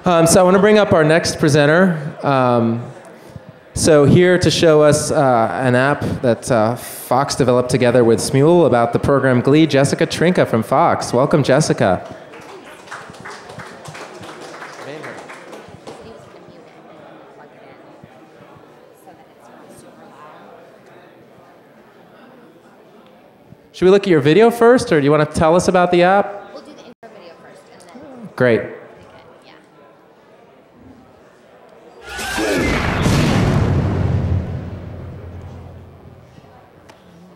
So I want to bring up our next presenter. So here to show us an app that Fox developed together with Smule about the program Glee, Jessica Trinca from Fox. Welcome, Jessica. Should we look at your video first, or do you want to tell us about the app? We'll do the intro video first, and then... Great. Yeah.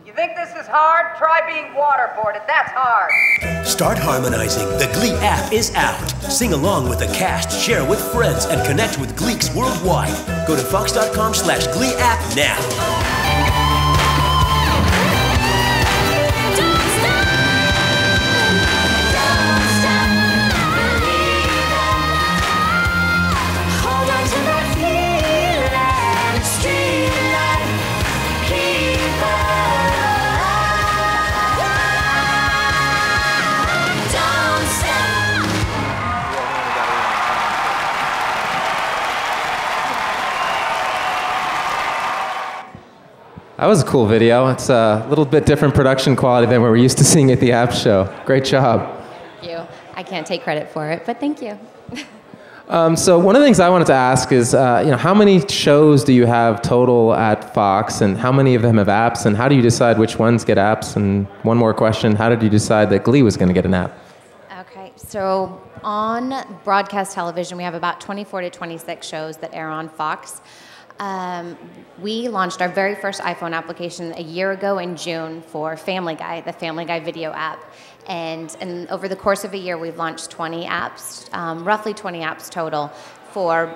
You think this is hard? Try being waterboarded. That's hard. Start harmonizing. The Glee app is out. Sing along with the cast, share with friends, and connect with Gleeks worldwide. Go to fox.com/Glee app now. That was a cool video. It's a little bit different production quality than what we're used to seeing at the AppShow. Great job. Thank you. I can't take credit for it, but thank you. So one of the things I wanted to ask is, how many shows do you have total at Fox, and how many of them have apps, and how do you decide which ones get apps? And one more question, how did you decide that Glee was going to get an app? Okay, so on broadcast television, we have about 24 to 26 shows that air on Fox. We launched our very first iPhone application a year ago in June for Family Guy, the Family Guy video app. And over the course of a year, we've launched 20 apps, roughly 20 apps total for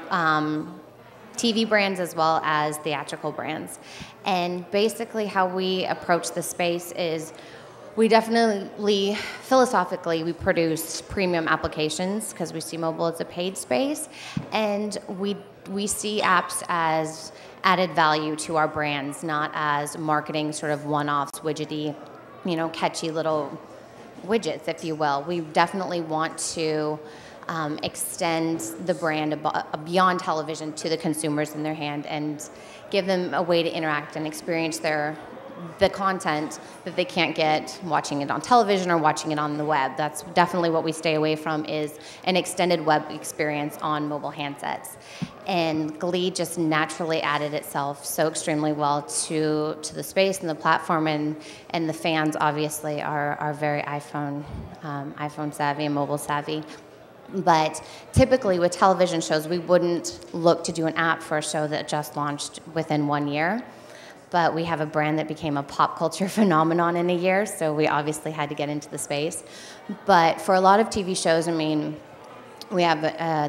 TV brands as well as theatrical brands. And basically how we approach the space is we definitely, philosophically, we produce premium applications because we see mobile as a paid space, and we see apps as added value to our brands, not as marketing sort of one-offs, widgety, catchy little widgets, if you will. We definitely want to extend the brand beyond television to the consumers in their hand and give them a way to interact and experience the content that they can't get watching it on television or watching it on the web. That's definitely what we stay away from, is an extended web experience on mobile handsets. And Glee just naturally added itself so extremely well to the space and the platform, and the fans obviously are very iPhone savvy and mobile savvy. But typically with television shows, we wouldn't look to do an app for a show that just launched within 1 year. But we have a brand that became a pop culture phenomenon in a year, so we obviously had to get into the space. But for a lot of TV shows, we have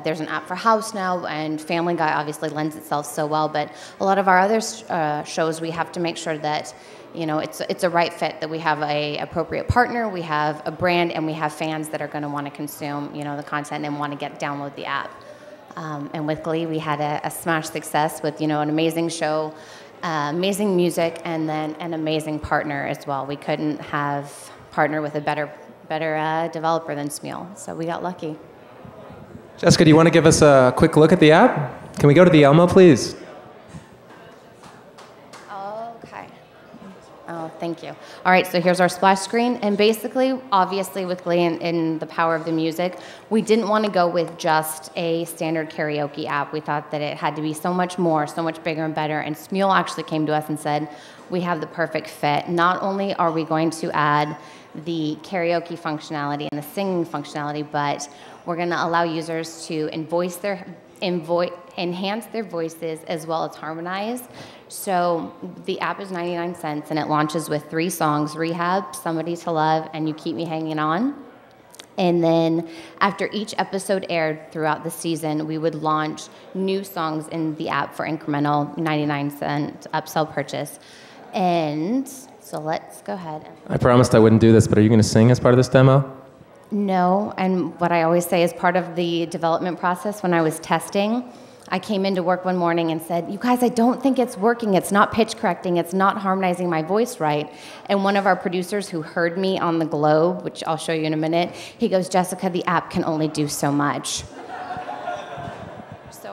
there's an app for House now, and Family Guy obviously lends itself so well. But a lot of our other shows, we have to make sure that it's a right fit, that we have a appropriate partner, we have a brand, and we have fans that are going to want to consume the content and want to download the app. And with Glee, we had a smash success with an amazing show. Amazing music, and then an amazing partner as well. We couldn't have partnered with a better developer than Smule, so we got lucky. Jessica, do you want to give us a quick look at the app? Can we go to the Elmo, please? Okay. Oh, thank you. All right, so here's our splash screen, and basically, obviously, with Glee and the power of the music, we didn't want to go with just a standard karaoke app. We thought that it had to be so much more, so much bigger and better, and Smule actually came to us and said, we have the perfect fit. Not only are we going to add the karaoke functionality and the singing functionality, but we're going to allow users to enhance their voices as well as harmonize. So the app is 99 cents, and it launches with 3 songs: Rehab, Somebody to Love, and You Keep Me Hanging On. And then after each episode aired throughout the season, we would launch new songs in the app for incremental 99-cent upsell purchase. And so let's go ahead. I promised I wouldn't do this, but are you going to sing as part of this demo? No, and what I always say is part of the development process, when I was testing, I came into work one morning and said, you guys, I don't think it's working. It's not pitch correcting. It's not harmonizing my voice right. And one of our producers who heard me on the Globe, which I'll show you in a minute, he goes, Jessica, the app can only do so much.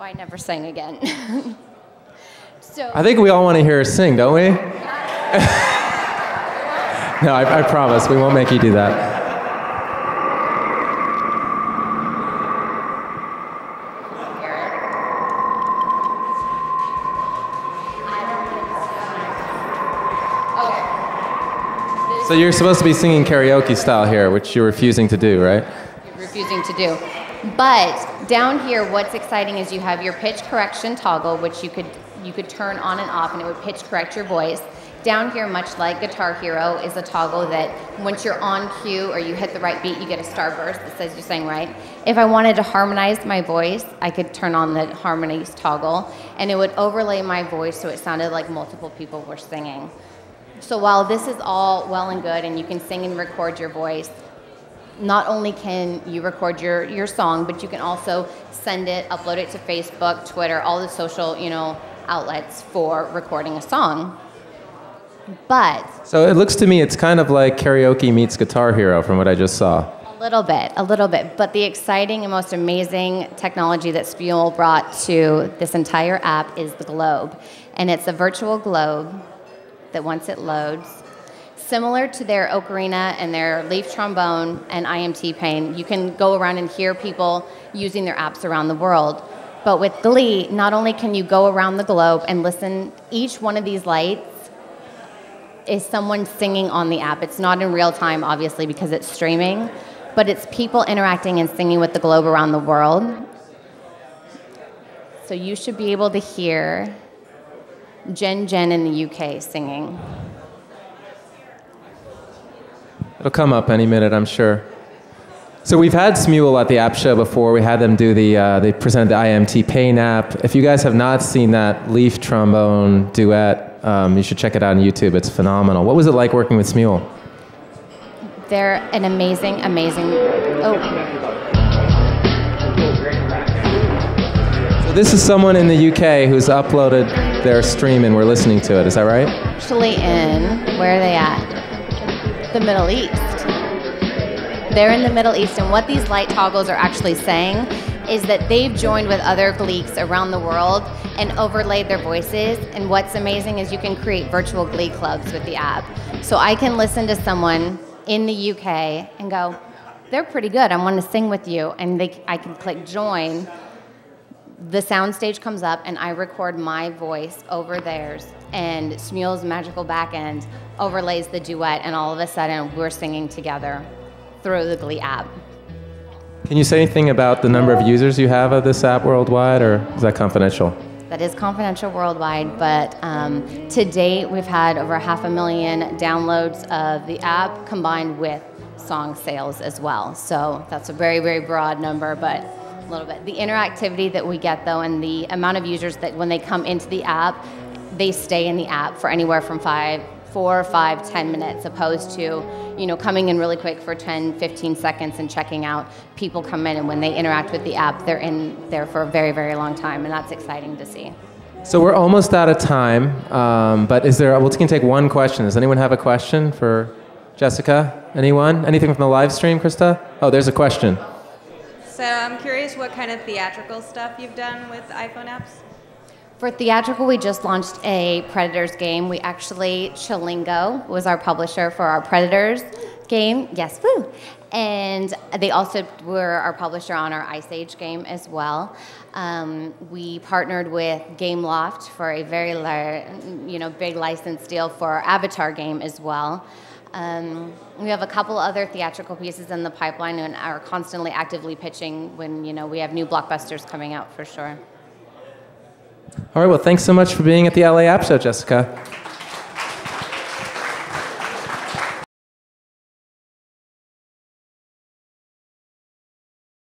I never sang again. So I think we all want to hear her sing, don't we? No, I promise. We won't make you do that. So you're supposed to be singing karaoke style here, which you're refusing to do, right? Refusing to do. But down here, what's exciting is you have your pitch correction toggle, which you could turn on and off, and it would pitch correct your voice. Down here, much like Guitar Hero, is a toggle that once you're on cue or you hit the right beat, you get a starburst that says you sang right. If I wanted to harmonize my voice, I could turn on the harmonies toggle, and it would overlay my voice so it sounded like multiple people were singing. So while this is all well and good and you can sing and record your voice, not only can you record your song, but you can also send it, upload it to Facebook, Twitter, all the social, outlets for recording a song. But so it looks to me it's kind of like karaoke meets Guitar Hero from what I just saw. A little bit. But the exciting and most amazing technology that Smule brought to this entire app is the globe. And it's a virtual globe that once it loads, similar to their ocarina and their leaf trombone and IMT pain, you can go around and hear people using their apps around the world. But with Glee, not only can you go around the globe and listen, each one of these lights is someone singing on the app. It's not in real time, obviously, because it's streaming, but it's people interacting and singing with the globe around the world. So you should be able to hear Jen in the UK singing. It'll come up any minute, I'm sure. So we've had Smule at the AppShow before. We had them do they presented the IMT Pain app. If you guys have not seen that leaf trombone duet, you should check it out on YouTube. It's phenomenal. What was it like working with Smule? They're an amazing. So this is someone in the UK who's uploaded their stream and we're listening to it. Is that right? Actually where are they at? The Middle East. They're in the Middle East, and what these light toggles are actually saying is that they've joined with other Gleeks around the world and overlaid their voices, and what's amazing is you can create virtual Glee clubs with the app. So I can listen to someone in the UK and go, they're pretty good, I want to sing with you, and I can click join. The soundstage comes up, and I record my voice over theirs, and Smule's magical backend overlays the duet, and all of a sudden, we're singing together through the Glee app. Can you say anything about the number of users you have of this app worldwide, or is that confidential? That is confidential worldwide, but to date, we've had over 500,000 downloads of the app combined with song sales as well. So that's a very, very broad number, but a little bit. The interactivity that we get, though, and the amount of users that when they come into the app, they stay in the app for anywhere from 4, 5, 10 minutes, opposed to, coming in really quick for 10, 15 seconds and checking out. People come in, and when they interact with the app, they're in there for a very, very long time, and that's exciting to see. So we're almost out of time, but we can take one question. Does anyone have a question for Jessica? Anyone? Anything from the live stream, Krista? Oh, there's a question. So I'm curious what kind of theatrical stuff you've done with iPhone apps? For theatrical, we just launched a Predators game. Chilingo was our publisher for our Predators game. Yes, woo! And they also were our publisher on our Ice Age game as well. We partnered with Gameloft for a very big license deal for our Avatar game as well. We have a couple other theatrical pieces in the pipeline and are constantly actively pitching when we have new blockbusters coming out for sure. All right, well, thanks so much for being at the LA App Show, Jessica.